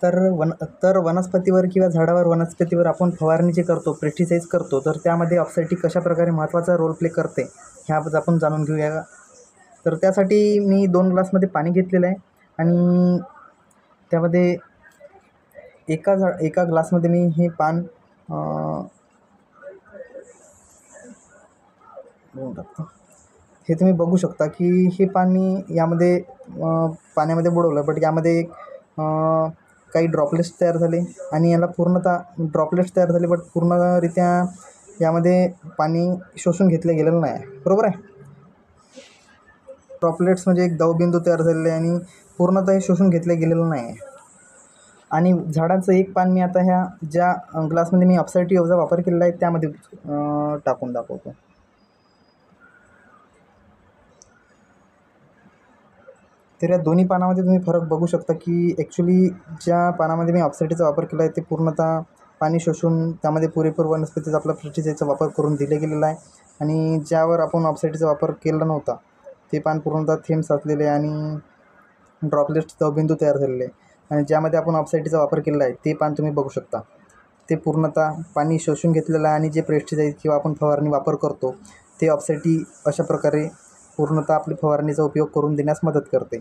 तर वनस्पतीवर किंवा झाडावर वनस्पतीवर आपण फवारणी जे करतो, पेस्टिसाइड्स करतो, तर त्यामध्ये ऑक्साईड कशाप्रकारे महत्त्वाचा रोल प्ले करते हे आज आपण जाणून घेऊया. तर त्यासाठी मी 2 ग्लासमध्ये पाणी घेतलेलं आहे आणि त्यामध्ये एका ग्लासमध्ये मी हे पान घेऊन टाकतो. हे तुम्ही बघू शकता की हे पान मी यामध्ये पाण्यामध्ये बुडवलं, बट यामध्ये काही ड्रॉपलेट्स तयार झाले आणि याला पूर्णतः ड्रॉपलेट्स तयार झाले, बट पूर्णरित्या यामध्ये पाणी शोषून घेतलं गेलेलं नाही आहे. बरोबर आहे. ड्रॉपलेट्स म्हणजे एक दवबिंदू तयार झालेले आहे आणि पूर्णतः हे शोषून घेतलं गेलेलं नाही आहे. आणि झाडाचं एक पान मी आता ह्या ज्या ग्लासमध्ये मी अपसाईड ट्यूबचा वापर केलेला आहे त्यामध्ये टाकून दाखवतो. तर या दोन्ही पानामध्ये तुम्ही फरक बघू शकता की ॲक्च्युली ज्या पानामध्ये मी ऑक्साईडचा वापर केला आहे ते पूर्णतः पाणी शोषून त्यामध्ये पुरेपूर वनस्पतीचा आपला पेस्टिसाइडचा वापर करून दिले गेलेला आहे आणि ज्यावर आपण ऑक्साईडचा वापर केला नव्हता ते पान पूर्णतः थेंब साचलेले आणि ड्रॉपलेट्स दवबिंदू तयार झालेले आहे. आणि ज्यामध्ये आपण ऑक्साईडचा वापर केलेला आहे ते पान तुम्ही बघू शकता ते पूर्णतः पाणी शोषून घेतलेलं आहे आणि जे पेस्टिसाइड किंवा आपण फवारणी वापर करतो ते ऑक्साईड अशा प्रकारे पूर्णतः आपली फवारणीचा उपयोग करून देण्यास मदत करते.